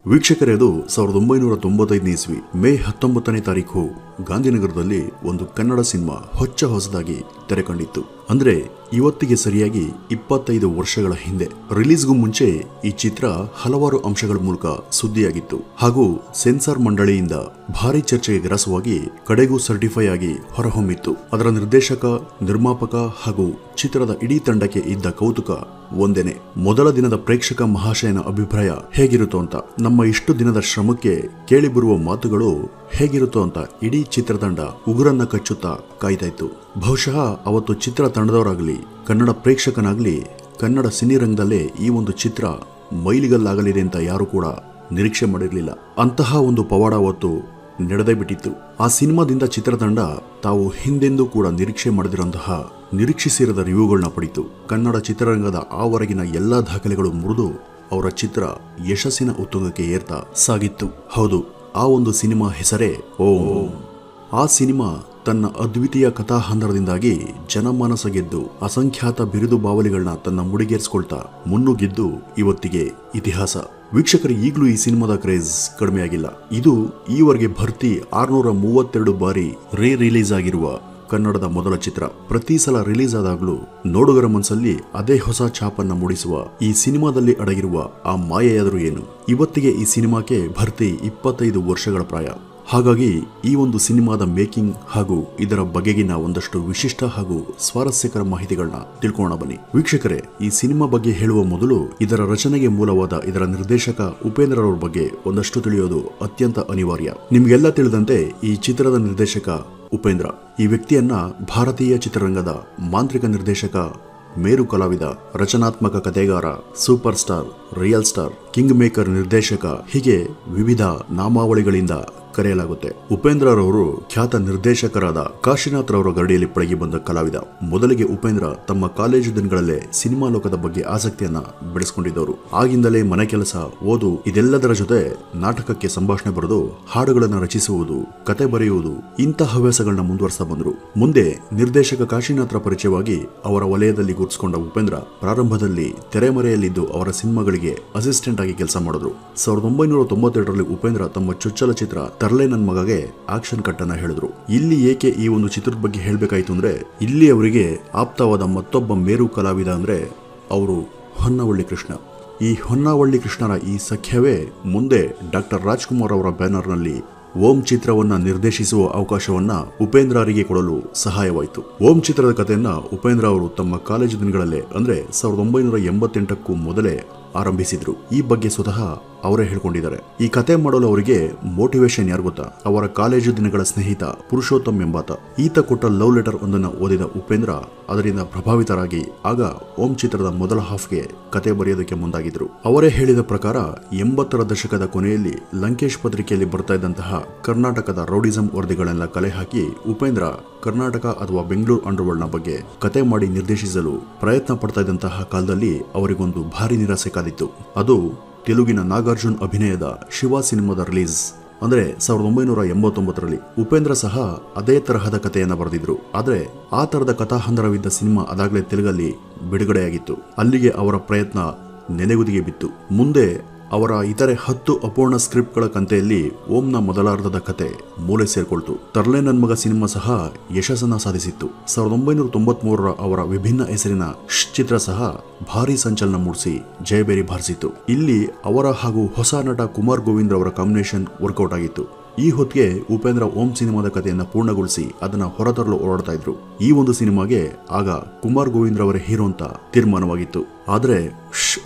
ವೀಕ್ಷಕರೇ, ಅದು 1995 ಇಸ್ವಿ ಮೇ 19ನೇ ತಾರೀಕು ಗಾಂಧಿನಗರದಲ್ಲಿ ಒಂದು ಕನ್ನಡ ಸಿನಿಮಾ ಹೊಚ್ಚ ಹೊಸದಾಗಿ ತೆರೆ ಕಂಡಿತ್ತು. ಅಂದ್ರೆ ಇವತ್ತಿಗೆ ಸರಿಯಾಗಿ 25 ವರ್ಷಗಳ ಹಿಂದೆ. ರಿಲೀಸ್ಗೂ ಮುಂಚೆ ಈ ಚಿತ್ರ ಹಲವಾರು ಅಂಶಗಳ ಮೂಲಕ ಸುದ್ದಿಯಾಗಿತ್ತು ಹಾಗೂ ಸೆನ್ಸಾರ್ ಮಂಡಳಿಯಿಂದ ಭಾರಿ ಚರ್ಚೆಗೆ ಗ್ರಾಸವಾಗಿ ಕಡೆಗೂ ಸರ್ಟಿಫೈ ಆಗಿ ಹೊರಹೊಮ್ಮಿತ್ತು. ಅದರ ನಿರ್ದೇಶಕ, ನಿರ್ಮಾಪಕ ಹಾಗೂ ಚಿತ್ರದ ಇಡೀ ತಂಡಕ್ಕೆ ಇದ್ದ ಕೌತುಕ ಒಂದೇನೆ, ಮೊದಲ ದಿನದ ಪ್ರೇಕ್ಷಕ ಮಹಾಶಯನ ಅಭಿಪ್ರಾಯ ಹೇಗಿರುತ್ತೋ ಅಂತ. ನಮ್ಮ ಇಷ್ಟು ದಿನದ ಶ್ರಮಕ್ಕೆ ಕೇಳಿಬರುವ ಮಾತುಗಳು ಹೇಗಿರುತ್ತೋ ಅಂತ ಇಡೀ ಚಿತ್ರತಂಡ ಉಗುರನ್ನ ಕಚ್ಚುತ್ತಾ ಕಾಯ್ತಾ ಇತ್ತು. ಬಹುಶಃ ಅವತ್ತು ಚಿತ್ರ ತಂಡದವರಾಗ್ಲಿ, ಕನ್ನಡ ಪ್ರೇಕ್ಷಕನಾಗ್ಲಿ, ಕನ್ನಡ ಸಿನಿರಂಗದಲ್ಲೇ ಈ ಒಂದು ಚಿತ್ರ ಮೈಲಿಗಲ್ಲಾಗಲಿದೆ ಅಂತ ಯಾರು ಕೂಡ ನಿರೀಕ್ಷೆ ಮಾಡಿರಲಿಲ್ಲ. ಅಂತಹ ಒಂದು ಪವಾಡ ಅವತ್ತು ನಡೆದೇ ಬಿಟ್ಟಿತ್ತು. ಆ ಸಿನಿಮಾದಿಂದ ಚಿತ್ರತಂಡ ತಾವು ಹಿಂದೆಂದೂ ಕೂಡ ನಿರೀಕ್ಷೆ ಮಾಡದಿರುವಂತಹ, ನಿರೀಕ್ಷಿಸಿರದ ರಿವ್ಯೂಗಳನ್ನ ಪಡಿತು. ಕನ್ನಡ ಚಿತ್ರರಂಗದ ಆವರೆಗಿನ ಎಲ್ಲಾ ದಾಖಲೆಗಳು ಮುರಿದು ಅವರ ಚಿತ್ರ ಯಶಸ್ಸಿನ ಉತ್ತುಂಗಕ್ಕೆ ಏರ್ತಾ ಸಾಗಿತ್ತು. ಹೌದು, ಆ ಒಂದು ಸಿನಿಮಾ ಹೆಸರೇ ಓಂ. ಆ ಸಿನಿಮಾ ತನ್ನ ಅದ್ವಿತೀಯ ಕಥಾಹಂದರದಿಂದಾಗಿ ಜನಮಾನಸ ಗೆದ್ದು ಅಸಂಖ್ಯಾತ ಬಿರುದು ಬಾವಲಿಗಳನ್ನ ತನ್ನ ಮುಡಿಗೇರಿಸಿಕೊಳ್ತಾ ಮುನ್ನುಗ್ಗಿದ್ದು ಇವತ್ತಿಗೆ ಇತಿಹಾಸ. ವೀಕ್ಷಕರು, ಈಗಲೂ ಈ ಸಿನಿಮಾದ ಕ್ರೇಜ್ ಕಡಿಮೆಯಾಗಿಲ್ಲ. ಇದು ಈವರೆಗೆ ಭರ್ತಿ 632 ಬಾರಿ ರಿಲೀಸ್ ಆಗಿರುವ ಕನ್ನಡದ ಮೊದಲ ಚಿತ್ರ. ಪ್ರತಿ ಸಲ ರಿಲೀಸ್ ಆದಾಗ್ಲೂ ನೋಡುಗರ ಮನಸ್ಸಲ್ಲಿ ಅದೇ ಹೊಸ ಛಾಪನ್ನ ಮೂಡಿಸುವ ಈ ಸಿನಿಮಾದಲ್ಲಿ ಅಡಗಿರುವ ಆ ಮಾಯೆಯಾದರೂ ಏನು? ಇವತ್ತಿಗೆ ಈ ಸಿನಿಮಾಕ್ಕೆ ಭರ್ತಿ 25 ವರ್ಷಗಳ ಪ್ರಾಯ. ಹಾಗಾಗಿ ಈ ಒಂದು ಸಿನಿಮಾದ ಮೇಕಿಂಗ್ ಹಾಗೂ ಇದರ ಬಗೆಗಿನ ಒಂದಷ್ಟು ವಿಶಿಷ್ಟ ಹಾಗೂ ಸ್ವಾರಸ್ಯಕರ ಮಾಹಿತಿಗಳನ್ನ ತಿಳ್ಕೊಳ್ಳೋಣ ಬನ್ನಿ. ವೀಕ್ಷಕರೇ, ಈ ಸಿನಿಮಾ ಬಗ್ಗೆ ಹೇಳುವ ಮೊದಲು ಇದರ ರಚನೆಗೆ ಮೂಲವಾದ ಇದರ ನಿರ್ದೇಶಕ ಉಪೇಂದ್ರ ಅವರ ಬಗ್ಗೆ ಒಂದಷ್ಟು ತಿಳಿಯೋದು ಅತ್ಯಂತ ಅನಿವಾರ್ಯ. ನಿಮ್ಗೆಲ್ಲ ತಿಳಿದಂತೆ ಈ ಚಿತ್ರದ ನಿರ್ದೇಶಕ ಉಪೇಂದ್ರ. ಈ ವ್ಯಕ್ತಿಯನ್ನ ಭಾರತೀಯ ಚಿತ್ರರಂಗದ ಮಾಂತ್ರಿಕ ನಿರ್ದೇಶಕ, ಮೇರು ಕಲಾವಿದ, ರಚನಾತ್ಮಕ ಕಥೆಗಾರ, super star, real star, king maker ನಿರ್ದೇಶಕ, ಹೀಗೆ ವಿವಿಧ ನಾಮಾವಳಿಗಳಿಂದ ಕರೆಯಲಾಗುತ್ತೆ. ಉಪೇಂದ್ರ ರವರು ಖ್ಯಾತ ನಿರ್ದೇಶಕರಾದ ಕಾಶಿನಾಥ್ ರವರ ಗರಡಿಯಲ್ಲಿ ಪಳಗಿ ಬಂದ ಕಲಾವಿದ. ಮೊದಲಿಗೆ ಉಪೇಂದ್ರ ತಮ್ಮ ಕಾಲೇಜು ದಿನಗಳಲ್ಲೇ ಸಿನಿಮಾ ಲೋಕದ ಬಗ್ಗೆ ಆಸಕ್ತಿಯನ್ನ ಬೆಳೆಸಿಕೊಂಡಿದ್ದವರು. ಆಗಿಂದಲೇ ಮನೆ ಕೆಲಸ, ಓದು ಇದೆಲ್ಲದರ ಜೊತೆ ನಾಟಕಕ್ಕೆ ಸಂಭಾಷಣೆ ಬರೆದು ಹಾಡುಗಳನ್ನು ರಚಿಸುವುದು, ಕತೆ ಬರೆಯುವುದು, ಇಂಥ ಹವ್ಯಾಸಗಳನ್ನ ಮುಂದುವರಿಸ್ತಾ ಬಂದ್ರು. ಮುಂದೆ ನಿರ್ದೇಶಕ ಕಾಶಿನಾಥ್ರ ಪರಿಚಯವಾಗಿ ಅವರ ವಲಯದಲ್ಲಿ ಗುರುತಿಸಿಕೊಂಡ ಉಪೇಂದ್ರ ಪ್ರಾರಂಭದಲ್ಲಿ ತೆರೆಮರೆಯಲ್ಲಿದ್ದು ಅವರ ಸಿನಿಮಾಗಳಿಗೆ ಅಸಿಸ್ಟೆಂಟ್ ಆಗಿ ಕೆಲಸ ಮಾಡಿದ್ರು. 1992ರಲ್ಲಿ ಉಪೇಂದ್ರ ತಮ್ಮ ಚೊಚ್ಚಲ ಚಿತ್ರ ತರ್ಲೆ ನನ್ ಮಗಗೆ ಆಕ್ಷನ್ ಕಟ್ ಅನ್ನ ಹೇಳಿದ್ರು. ಇಲ್ಲಿ ಏಕೆ ಈ ಒಂದು ಚಿತ್ರದ ಬಗ್ಗೆ ಹೇಳ್ಬೇಕಾಯ್ತು ಅಂದ್ರೆ, ಇಲ್ಲಿ ಅವರಿಗೆ ಆಪ್ತವಾದ ಮತ್ತೊಬ್ಬ ಮೇರು ಕಲಾವಿದ ಅಂದ್ರೆ ಅವರು ಹೊನ್ನವಳ್ಳಿ ಕೃಷ್ಣ. ಈ ಹೊನ್ನವಳ್ಳಿ ಕೃಷ್ಣರ ಈ ಸಖ್ಯವೇ ಮುಂದೆ ಡಾಕ್ಟರ್ ರಾಜ್ಕುಮಾರ್ ಅವರ ಬ್ಯಾನರ್ನಲ್ಲಿ ಓಂ ಚಿತ್ರವನ್ನ ನಿರ್ದೇಶಿಸುವ ಅವಕಾಶವನ್ನ ಉಪೇಂದ್ರ ಅವರಿಗೆ ಕೊಡಲು ಸಹಾಯವಾಯಿತು. ಓಂ ಚಿತ್ರದ ಕಥೆಯನ್ನ ಉಪೇಂದ್ರ ಅವರು ತಮ್ಮ ಕಾಲೇಜು ದಿನಗಳಲ್ಲೇ ಅಂದ್ರೆ 1988ಕ್ಕೂ ಮೊದಲೇ ಆರಂಭಿಸಿದ್ರು. ಈ ಬಗ್ಗೆ ಸ್ವತಃ ಅವರೇ ಹೇಳ್ಕೊಂಡಿದ್ದಾರೆ. ಈ ಕತೆ ಮಾಡಲು ಅವರಿಗೆ ಮೋಟಿವೇಶನ್ ಯಾರು ಗೊತ್ತಾ? ಅವರ ಕಾಲೇಜು ದಿನಗಳ ಸ್ನೇಹಿತ ಪುರುಷೋತ್ತಮ್ ಎಂಬಾತ. ಈತ ಕೊಟ್ಟ ಲವ್ ಲೆಟರ್ ಒಂದನ್ನು ಓದಿದ ಉಪೇಂದ್ರ ಅದರಿಂದ ಪ್ರಭಾವಿತರಾಗಿ ಆಗ ಓಂ ಚಿತ್ರದ ಮೊದಲ ಹಾಫ್ಗೆ ಕತೆ ಬರೆಯೋದಕ್ಕೆ ಮುಂದಾಗಿದ್ರು. ಅವರೇ ಹೇಳಿದ ಪ್ರಕಾರ 80ರ ದಶಕದ ಕೊನೆಯಲ್ಲಿ ಲಂಕೇಶ್ ಪತ್ರಿಕೆಯಲ್ಲಿ ಬರ್ತಾ ಇದ್ದಂತಹ ಕರ್ನಾಟಕದ ರೌಡಿಸಂ ವರದಿಗಳೆಲ್ಲ ಕಲೆ ಹಾಕಿ ಉಪೇಂದ್ರ ಕರ್ನಾಟಕ ಅಥವಾ ಬೆಂಗಳೂರು ಅಂಡರ್ವರ್ಲ್ಡ್ ನ ಬಗ್ಗೆ ಕತೆ ಮಾಡಿ ನಿರ್ದೇಶಿಸಲು ಪ್ರಯತ್ನ ಪಡ್ತಾ ಇದ್ದಂತಹ ಕಾಲದಲ್ಲಿ ಅವರಿಗೊಂದು ಭಾರಿ ನಿರಾಸೆ ಕಾದಿತ್ತು. ಅದು ತೆಲುಗಿನ ನಾಗಾರ್ಜುನ್ ಅಭಿನಯದ ಶಿವ ಸಿನಿಮಾದ ರಿಲೀಸ್ ಅಂದ್ರೆ 1989ರಲ್ಲಿ. ಉಪೇಂದ್ರ ಸಹ ಅದೇ ತರಹದ ಕಥೆಯನ್ನ ಬರೆದಿದ್ರು. ಆದ್ರೆ ಆ ತರದ ಕಥಾಹಂದರವಿದ್ದ ಸಿನಿಮಾ ಅದಾಗಲೇ ತೆಲುಗಲ್ಲಿ ಬಿಡುಗಡೆಯಾಗಿತ್ತು. ಅಲ್ಲಿಗೆ ಅವರ ಪ್ರಯತ್ನ ನೆನೆಗುದಿಗೆ ಬಿತ್ತು. ಮುಂದೆ ಅವರ ಇತರೆ 10 ಅಪೂರ್ಣ ಸ್ಕ್ರಿಪ್ಟ್ಗಳ ಕಂತೆಯಲ್ಲಿ ಓಂನ ಮೊದಲಾರ್ಧದ ಕತೆ ಮೂಲೆ ಸೇರ್ಕೊಳ್ತು. ತರ್ಲೆ ನನ್ ಮಗ ಸಿನಿಮಾ ಸಹ ಯಶಸ್ಸನ್ನ ಸಾಧಿಸಿತ್ತು. 1993ರ ಅವರ ವಿಭಿನ್ನ ಹೆಸರಿನ ಚಿತ್ರ ಸಹ ಭಾರಿ ಸಂಚಲನ ಮೂಡಿಸಿ ಜಯಬೇರಿ ಬಾರಿಸಿತು. ಇಲ್ಲಿ ಅವರ ಹಾಗೂ ಹೊಸ ನಟ ಕುಮಾರ್ ಗೋವಿಂದ್ ಅವರ ಕಾಂಬಿನೇಷನ್ ವರ್ಕೌಟ್ ಆಗಿತ್ತು. ಈ ಹೊತ್ತಿಗೆ ಉಪೇಂದ್ರ ಓಂ ಸಿನಿಮಾದ ಕಥೆಯನ್ನ ಪೂರ್ಣಗೊಳಿಸಿ ಅದನ್ನ ಹೊರತರಲು ಓಡಾಡ್ತಾ ಇದ್ರು. ಈ ಒಂದು ಸಿನಿಮಾಗೆ ಆಗ ಕುಮಾರ್ ಗೋವಿಂದ್ ಅವರೇ ಹೀರೋ ಅಂತ ತೀರ್ಮಾನವಾಗಿತ್ತು. ಆದ್ರೆ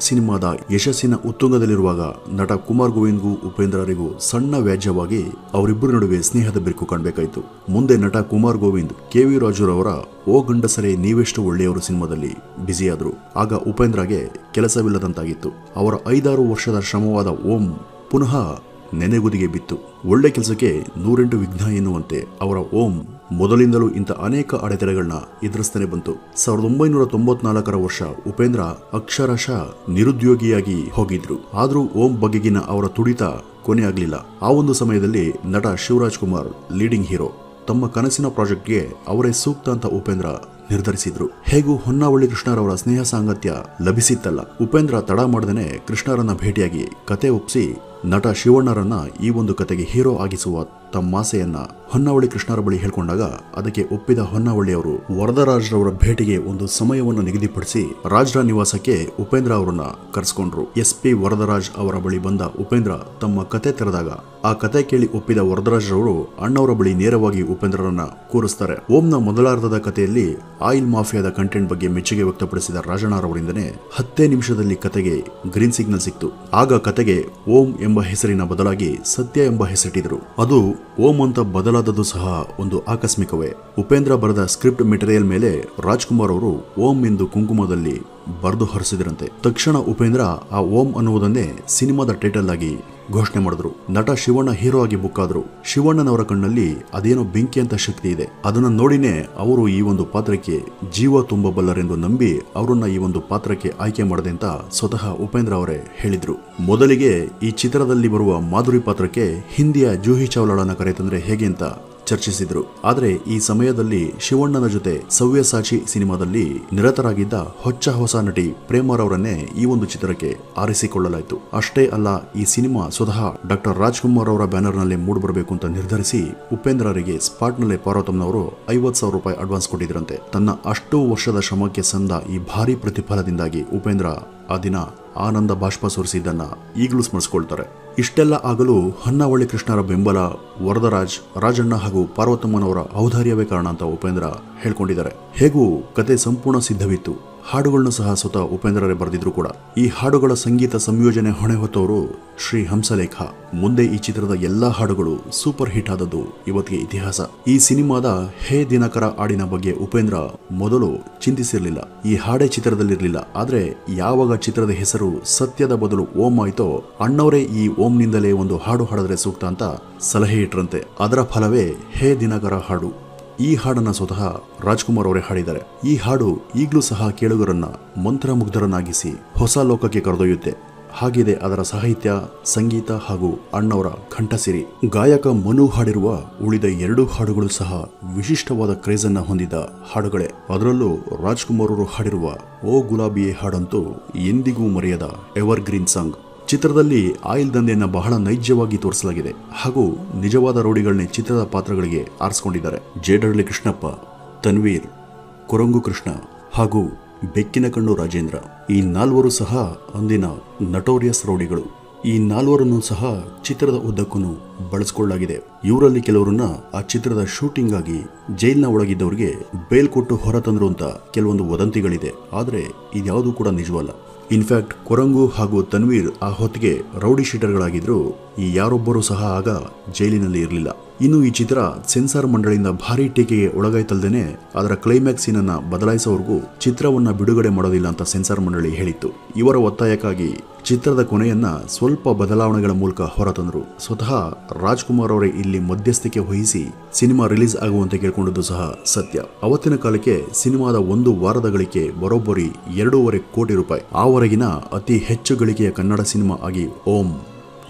ಸಿನಿಮಾದ ಯಶಸ್ಸಿನ ಉತ್ತುಂಗದಲ್ಲಿರುವಾಗ ನಟ ಕುಮಾರ್ ಗೋವಿಂದ್ಗೂ ಉಪೇಂದ್ರರಿಗೂ ಸಣ್ಣ ವ್ಯಾಜ್ಯವಾಗಿ ಅವರಿಬ್ಬರ ನಡುವೆ ಸ್ನೇಹದ ಬಿರುಕು ಕಾಣಬೇಕಾಯಿತು. ಮುಂದೆ ನಟ ಕುಮಾರ್ ಗೋವಿಂದ್ KV ರಾಜುರವರ ಓ ಗಂಡಸರೇ ನೀವೆಷ್ಟು ಒಳ್ಳೆಯವರು ಸಿನಿಮಾದಲ್ಲಿ ಬ್ಯುಸಿಯಾದ್ರು. ಆಗ ಉಪೇಂದ್ರಗೆ ಕೆಲಸವಿಲ್ಲದಂತಾಗಿತ್ತು. ಅವರ 5-6 ವರ್ಷದ ಶ್ರಮವಾದ ಓಂ ಪುನಃ ನೆನೆಗುದಿಗೆ ಬಿತ್ತು. ಒಳ್ಳೆ ಕೆಲಸಕ್ಕೆ 108 ವಿಘ್ನ ಎನ್ನುವಂತೆ ಅವರ ಓಂ ಮೊದಲಿಂದಲೂ ಇಂಥ ಅನೇಕ ಅಡೆತಡೆಗಳನ್ನ ಎದುರಿಸ್ತಾನೆ ಬಂತು. 1994ರ ವರ್ಷ ಉಪೇಂದ್ರ ಅಕ್ಷರಶಃ ನಿರುದ್ಯೋಗಿಯಾಗಿ ಹೋಗಿದ್ರು. ಆದ್ರೂ ಓಂ ಬಗೆಗಿನ ಅವರ ತುಡಿತ ಕೊನೆಯಾಗ್ಲಿಲ್ಲ. ಆ ಒಂದು ಸಮಯದಲ್ಲಿ ನಟ ಶಿವರಾಜ್ ಕುಮಾರ್ ಲೀಡಿಂಗ್ ಹೀರೋ. ತಮ್ಮ ಕನಸಿನ ಪ್ರಾಜೆಕ್ಟ್ಗೆ ಅವರೇ ಸೂಕ್ತ ಅಂತ ಉಪೇಂದ್ರ ನಿರ್ಧರಿಸಿದ್ರು. ಹೇಗೂ ಹೊನ್ನವಳ್ಳಿ ಕೃಷ್ಣರವರ ಸ್ನೇಹ ಸಾಂಗತ್ಯ ಲಭಿಸಿತ್ತಲ್ಲ. ಉಪೇಂದ್ರ ತಡ ಮಾಡದೇನೆ ಕೃಷ್ಣರನ್ನ ಭೇಟಿಯಾಗಿ ಕತೆ ಒಪ್ಪಿಸಿ ನಟ ಶಿವಣ್ಣರನ್ನ ಈ ಒಂದು ಕತೆಗೆ ಹೀರೋ ಆಗಿಸುವ ತಮ್ಮ ಆಸೆಯನ್ನ ಹೊನ್ನವಳ್ಳಿ ಕೃಷ್ಣರ ಬಳಿ ಹೇಳ್ಕೊಂಡಾಗ ಅದಕ್ಕೆ ಒಪ್ಪಿದ ಹೊನ್ನವಳ್ಳಿ ಅವರು ವರದರಾಜ್ರವರ ಭೇಟಿಗೆ ಒಂದು ಸಮಯವನ್ನು ನಿಗದಿಪಡಿಸಿ ರಾಜ್ರ ನಿವಾಸಕ್ಕೆ ಉಪೇಂದ್ರ ಅವರನ್ನ ಕರೆಸ್ಕೊಂಡ್ರು. SP ವರದರಾಜ್ ಅವರ ಬಳಿ ಬಂದ ಉಪೇಂದ್ರ ತಮ್ಮ ಕತೆ ತೆರೆದಾಗ ಆ ಕತೆ ಕೇಳಿ ಒಪ್ಪಿದ ವರದರಾಜ್ರವರು ಅಣ್ಣವರ ಬಳಿ ನೇರವಾಗಿ ಉಪೇಂದ್ರರನ್ನ ಕೂರಿಸ್ತಾರೆ. ಓಂನ ಮೊದಲಾರ್ಧದ ಕಥೆಯಲ್ಲಿ ಆಯಿಲ್ ಮಾಫಿಯಾದ ಕಂಟೆಂಟ್ ಬಗ್ಗೆ ಮೆಚ್ಚುಗೆ ವ್ಯಕ್ತಪಡಿಸಿದ ರಾಜಣ್ಣರವರಿಂದನೇ 10 ನಿಮಿಷದಲ್ಲಿ ಕತೆಗೆ ಗ್ರೀನ್ ಸಿಗ್ನಲ್ ಸಿಕ್ತು. ಆಗ ಕತೆಗೆ ಓಂ ಎಂಬ ಹೆಸರಿನ ಬದಲಾಗಿ ಸತ್ಯ ಎಂಬ ಹೆಸರಿಟ್ಟಿದ್ರು. ಅದು ಓಂ ಅಂತ ಬದಲಾದದ್ದು ಸಹ ಒಂದು ಆಕಸ್ಮಿಕವೇ. ಉಪೇಂದ್ರ ಬರೆದ ಸ್ಕ್ರಿಪ್ಟ್ ಮೆಟೀರಿಯಲ್ ಮೇಲೆ ರಾಜ್ಕುಮಾರ್ ಅವರು ಓಂ ಎಂದು ಕುಂಕುಮದಲ್ಲಿ ಬರೆದು ಹರಿಸಿದ್ರಂತೆ. ತಕ್ಷಣ ಉಪೇಂದ್ರ ಆ ಓಂ ಅನ್ನುವುದನ್ನೇ ಸಿನಿಮಾದ ಟೈಟಲ್ ಆಗಿ ಘೋಷಣೆ ಮಾಡಿದ್ರು. ನಟ ಶಿವಣ್ಣ ಹೀರೋ ಆಗಿ ಬುಕ್ ಆದ್ರು. ಶಿವಣ್ಣನವರ ಕಣ್ಣಲ್ಲಿ ಅದೇನೋ ಬೆಂಕಿ ಅಂತ ಶಕ್ತಿ ಇದೆ. ಅದನ್ನ ನೋಡಿನೇ ಅವರು ಈ ಒಂದು ಪಾತ್ರಕ್ಕೆ ಜೀವ ತುಂಬಬಲ್ಲರೆಂದು ನಂಬಿ ಅವರನ್ನ ಈ ಒಂದು ಪಾತ್ರಕ್ಕೆ ಆಯ್ಕೆ ಮಾಡದೆ ಅಂತ ಸ್ವತಃ ಉಪೇಂದ್ರ ಅವರೇ ಹೇಳಿದ್ರು. ಮೊದಲಿಗೆ ಈ ಚಿತ್ರದಲ್ಲಿ ಬರುವ ಮಾಧುರಿ ಪಾತ್ರಕ್ಕೆ ಹಿಂದಿಯ ಜೂಹಿ ಚಾವ್ಲಾಳನ್ನ ಕರೆತಂದ್ರೆ ಹೇಗೆ ಅಂತ ಚರ್ಚಿಸಿದ್ರು. ಆದರೆ ಈ ಸಮಯದಲ್ಲಿ ಶಿವಣ್ಣನ ಜೊತೆ ಸವ್ಯಸಾಚಿ ಸಿನಿಮಾದಲ್ಲಿ ನಿರತರಾಗಿದ್ದ ಹೊಸ ನಟಿ ಪ್ರೇಮರವರನ್ನೇ ಈ ಒಂದು ಚಿತ್ರಕ್ಕೆ ಆರಿಸಿಕೊಳ್ಳಲಾಯಿತು. ಅಷ್ಟೇ ಅಲ್ಲ, ಈ ಸಿನಿಮಾ ಸ್ವತಃ ಡಾಕ್ಟರ್ ರಾಜ್ಕುಮಾರ್ ಅವರ ಬ್ಯಾನರ್ ನಲ್ಲಿ ಮೂಡಿಬರಬೇಕು ಅಂತ ನಿರ್ಧರಿಸಿ ಉಪೇಂದ್ರರಿಗೆ ಸ್ಪಾಟ್ ನಲ್ಲೇ ಪಾರ್ವತಮ್ಮನವರು 50,000 ರೂಪಾಯಿ ಅಡ್ವಾನ್ಸ್ ಕೊಟ್ಟಿದ್ರಂತೆ. ತನ್ನ ಅಷ್ಟು ವರ್ಷದ ಶ್ರಮಕ್ಕೆ ಸಂದ ಈ ಭಾರಿ ಪ್ರತಿಫಲದಿಂದಾಗಿ ಉಪೇಂದ್ರ ಆ ದಿನ ಆನಂದ ಬಾಷ್ಪ ಸುರಿಸಿದ್ದನ್ನ ಈಗಲೂ ಸ್ಮರಿಸಿಕೊಳ್ತಾರೆ. ಇಷ್ಟೆಲ್ಲ ಆಗಲು ಹೊನ್ನವಳ್ಳಿ ಕೃಷ್ಣರ ಬೆಂಬಲ, ವರದರಾಜ್, ರಾಜಣ್ಣ ಹಾಗೂ ಪಾರ್ವತಮ್ಮನವರ ಔದಾರ್ಯವೇ ಕಾರಣ ಅಂತ ಉಪೇಂದ್ರ ಹೇಳ್ಕೊಂಡಿದ್ದಾರೆ. ಹೇಗೂ ಕತೆ ಸಂಪೂರ್ಣ ಸಿದ್ಧವಿತ್ತು. ಹಾಡುಗಳನ್ನು ಸಹ ಸ್ವತಃ ಉಪೇಂದ್ರರೇ ಬರೆದಿದ್ರು ಕೂಡ. ಈ ಹಾಡುಗಳ ಸಂಗೀತ ಸಂಯೋಜನೆ ಹೊಣೆ ಹೊತ್ತವರು ಶ್ರೀ ಹಂಸಲೇಖ. ಮುಂದೆ ಈ ಚಿತ್ರದ ಎಲ್ಲಾ ಹಾಡುಗಳು ಸೂಪರ್ ಹಿಟ್ ಆದದ್ದು ಇವತ್ತಿಗೆ ಇತಿಹಾಸ. ಈ ಸಿನಿಮಾದ ಹೇ ದಿನಕರ ಹಾಡಿನ ಬಗ್ಗೆ ಉಪೇಂದ್ರ ಮೊದಲು ಚಿಂತಿಸಿರಲಿಲ್ಲ. ಈ ಹಾಡೇ ಚಿತ್ರದಲ್ಲಿರಲಿಲ್ಲ. ಆದ್ರೆ ಯಾವಾಗ ಚಿತ್ರದ ಹೆಸರು ಸತ್ಯದ ಬದಲು ಓಂ ಆಯ್ತೋ ಅಣ್ಣವರೇ ಈ ಓಂನಿಂದಲೇ ಒಂದು ಹಾಡು ಹಾಡಿದ್ರೆ ಸೂಕ್ತ ಅಂತ ಸಲಹೆ ಇಟ್ರಂತೆ. ಅದರ ಫಲವೇ ಹೇ ದಿನಕರ ಹಾಡು. ಈ ಹಾಡನ್ನ ಸ್ವತಃ ರಾಜ್ಕುಮಾರ್ ಅವರೇ ಹಾಡಿದ್ದಾರೆ. ಈ ಹಾಡು ಈಗಲೂ ಸಹ ಕೇಳುಗರನ್ನ ಮಂತ್ರಮುಗ್ಧರನ್ನಾಗಿಸಿ ಹೊಸ ಲೋಕಕ್ಕೆ ಕರೆದೊಯ್ಯುತ್ತೆ. ಹಾಗಿದೆ ಅದರ ಸಾಹಿತ್ಯ, ಸಂಗೀತ ಹಾಗೂ ಅಣ್ಣವರ ಕಂಠಸಿರಿ. ಗಾಯಕ ಮನು ಹಾಡಿರುವ ಉಳಿದ 2 ಹಾಡುಗಳು ಸಹ ವಿಶಿಷ್ಟವಾದ ಕ್ರೇಜ್ ಅನ್ನ ಹೊಂದಿದ ಹಾಡುಗಳೇ. ಅದರಲ್ಲೂ ರಾಜ್ಕುಮಾರ್ ಅವರು ಹಾಡಿರುವ ಓ ಗುಲಾಬಿಯೇ ಹಾಡಂತೂ ಎಂದಿಗೂ ಮರೆಯದ ಎವರ್ ಗ್ರೀನ್ ಸಾಂಗ್. ಚಿತ್ರದಲ್ಲಿ ಆಯಿಲ್ ದಂಧೆಯನ್ನ ಬಹಳ ನೈಜವಾಗಿ ತೋರಿಸಲಾಗಿದೆ ಹಾಗೂ ನಿಜವಾದ ರೌಡಿಗಳನ್ನೇ ಚಿತ್ರದ ಪಾತ್ರಗಳಿಗೆ ಆರಿಸಿಕೊಂಡಿದ್ದಾರೆ. ಜೇಡರಳ್ಳಿ ಕೃಷ್ಣಪ್ಪ, ತನ್ವೀರ್, ಕೊರಂಗು ಕೃಷ್ಣ ಹಾಗೂ ಬೆಕ್ಕಿನ ಕಣ್ಣು ರಾಜೇಂದ್ರ ಈ 4 ಸಹ ಅಂದಿನ ನಟೋರಿಯಸ್ ರೌಡಿಗಳು. ಈ 4ರನ್ನು ಸಹ ಚಿತ್ರದ ಉದ್ದಕ್ಕೂ ಬಳಸಿಕೊಳ್ಳಲಾಗಿದೆ. ಇವರಲ್ಲಿ ಕೆಲವರನ್ನ ಆ ಚಿತ್ರದ ಶೂಟಿಂಗ್ ಆಗಿ ಜೈಲ್ನ ಒಳಗಿದ್ದವರಿಗೆ ಬೇಲ್ ಕೊಟ್ಟು ಹೊರತಂದ್ರು ಅಂತ ಕೆಲವೊಂದು ವದಂತಿಗಳಿದೆ. ಆದ್ರೆ ಇದ್ಯಾವುದೂ ಕೂಡ ನಿಜವಲ್ಲ. ಇನ್ಫ್ಯಾಕ್ಟ್ ಕೊರಂಗು ಹಾಗೂ ತನ್ವೀರ್ ಆ ಹೊತ್ತಿಗೆ ರೌಡಿ ಶೀಟರ್ಗಳಾಗಿದ್ರು. ಈ ಯಾರೊಬ್ಬರೂ ಸಹ ಆಗ ಜೈಲಿನಲ್ಲಿ ಇರಲಿಲ್ಲ. ಇನ್ನು ಈ ಚಿತ್ರ ಸೆನ್ಸಾರ್ ಮಂಡಳಿಯಿಂದ ಭಾರಿ ಟೀಕೆಗೆ ಒಳಗಾಯ್ತಲ್ದೇನೆ ಅದರ ಕ್ಲೈಮ್ಯಾಕ್ಸ್ ಸೀನನ್ನ ಬದಲಾಯಿಸೋವರೆಗೂ ಚಿತ್ರವನ್ನ ಬಿಡುಗಡೆ ಮಾಡೋದಿಲ್ಲ ಅಂತ ಸೆನ್ಸಾರ್ ಮಂಡಳಿ ಹೇಳಿತ್ತು. ಇವರ ಒತ್ತಾಯಕ್ಕಾಗಿ ಚಿತ್ರದ ಕೊನೆಯನ್ನ ಸ್ವಲ್ಪ ಬದಲಾವಣೆಗಳ ಮೂಲಕ ಹೊರತಂದ್ರು. ಸ್ವತಃ ರಾಜ್ಕುಮಾರ್ ಅವರೇ ಇಲ್ಲಿ ಮಧ್ಯಸ್ಥಿಕೆ ವಹಿಸಿ ಸಿನಿಮಾ ರಿಲೀಸ್ ಆಗುವಂತೆ ಕೇಳ್ಕೊಂಡದ್ದು ಸಹ ಸತ್ಯ. ಅವತ್ತಿನ ಕಾಲಕ್ಕೆ ಸಿನಿಮಾದ 1 ವಾರದ ಗಳಿಕೆ ಬರೋಬ್ಬರಿ 2.5 ಕೋಟಿ ರೂಪಾಯಿ. ಆವರೆಗಿನ ಅತಿ ಹೆಚ್ಚು ಗಳಿಕೆಯ ಕನ್ನಡ ಸಿನಿಮಾ ಆಗಿ ಓಂ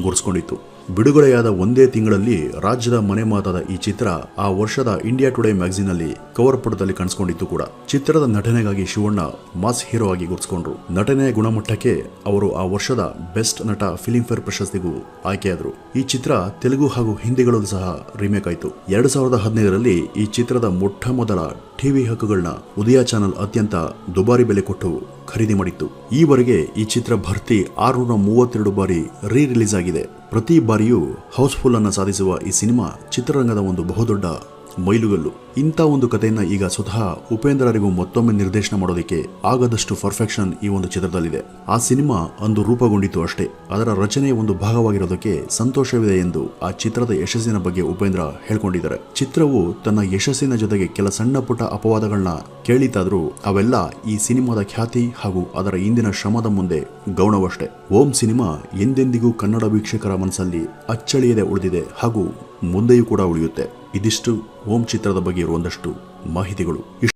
ಗುರ್ಸ್ಕೊಂಡಿತ್ತು. ಬಿಡುಗಡೆಯಾದ ಒಂದೇ ತಿಂಗಳಲ್ಲಿ ರಾಜ್ಯದ ಮನೆ ಮಾತಾದ ಈ ಚಿತ್ರ ಆ ವರ್ಷದ ಇಂಡಿಯಾ ಟುಡೇ ಮ್ಯಾಗಝೀನ್ ಅಲ್ಲಿ ಕವರ್ ಪುಟದಲ್ಲಿ ಕಾಣಿಸಿಕೊಂಡಿತ್ತು ಕೂಡ. ಚಿತ್ರದ ನಟನೆಗಾಗಿ ಶಿವಣ್ಣ ಮಾಸ್ ಹೀರೋ ಆಗಿ ಗುರುತಿಸಿಕೊಂಡ್ರು. ನಟನೆಯ ಗುಣಮಟ್ಟಕ್ಕೆ ಅವರು ಆ ವರ್ಷದ ಬೆಸ್ಟ್ ನಟ ಫಿಲ್ಮ್ ಫೇರ್ ಪ್ರಶಸ್ತಿಗೂ ಆಯ್ಕೆಯಾದರು. ಈ ಚಿತ್ರ ತೆಲುಗು ಹಾಗೂ ಹಿಂದಿಗಳಲ್ಲೂ ಸಹ ರೀಮೇಕ್ ಆಯಿತು. 2015ರಲ್ಲಿ ಈ ಚಿತ್ರದ ಮೊಟ್ಟ ಮೊದಲ ಟಿವಿ ಹಕ್ಕುಗಳನ್ನ ಉದಯ ಚಾನೆಲ್ ಅತ್ಯಂತ ದುಬಾರಿ ಬೆಲೆ ಕೊಟ್ಟು ಖರೀದಿ ಮಾಡಿತ್ತು. ಈವರೆಗೆ ಈ ಚಿತ್ರ ಭರ್ತಿ 632 ಬಾರಿ ರಿಲೀಸ್ ಆಗಿದೆ. ಪ್ರತಿ ಬಾರಿಯೂ ಹೌಸ್ಫುಲ್ ಅನ್ನ ಸಾಧಿಸುವ ಈ ಸಿನಿಮಾ ಚಿತ್ರರಂಗದ ಒಂದು ಬಹುದೊಡ್ಡ ಮೈಲುಗಲ್ಲು. ಇಂಥ ಒಂದು ಕಥೆಯನ್ನ ಈಗ ಸ್ವತಃ ಉಪೇಂದ್ರರಿಗೂ ಮತ್ತೊಮ್ಮೆ ನಿರ್ದೇಶನ ಮಾಡೋದಕ್ಕೆ ಆಗದಷ್ಟು ಪರ್ಫೆಕ್ಷನ್ ಈ ಒಂದು ಚಿತ್ರದಲ್ಲಿದೆ. ಆ ಸಿನಿಮಾ ಅಂದು ರೂಪುಗೊಂಡಿತು ಅಷ್ಟೇ. ಅದರ ರಚನೆಯ ಒಂದು ಭಾಗವಾಗಿರೋದಕ್ಕೆ ಸಂತೋಷವಿದೆ ಎಂದು ಆ ಚಿತ್ರದ ಯಶಸ್ಸಿನ ಬಗ್ಗೆ ಉಪೇಂದ್ರ ಹೇಳ್ಕೊಂಡಿದ್ದಾರೆ. ಚಿತ್ರವು ತನ್ನ ಯಶಸ್ಸಿನ ಜೊತೆಗೆ ಕೆಲ ಸಣ್ಣ ಪುಟ್ಟ ಅಪವಾದಗಳನ್ನ ಕೇಳಿತಾದ್ರೂ ಅವೆಲ್ಲ ಈ ಸಿನಿಮಾದ ಖ್ಯಾತಿ ಹಾಗೂ ಅದರ ಇಂದಿನ ಶ್ರಮದ ಮುಂದೆ ಗೌಣವಷ್ಟೇ. ಓಂ ಸಿನಿಮಾ ಎಂದೆಂದಿಗೂ ಕನ್ನಡ ವೀಕ್ಷಕರ ಮನಸ್ಸಲ್ಲಿ ಅಚ್ಚಳಿಯದೆ ಉಳಿದಿದೆ ಹಾಗೂ ಮುಂದೆಯೂ ಕೂಡ ಉಳಿಯುತ್ತೆ. ಇದಿಷ್ಟು ಓಂ ಚಿತ್ರದ ಬಗ್ಗೆ ಇರುವಂದಷ್ಟು ಮಾಹಿತಿಗಳು.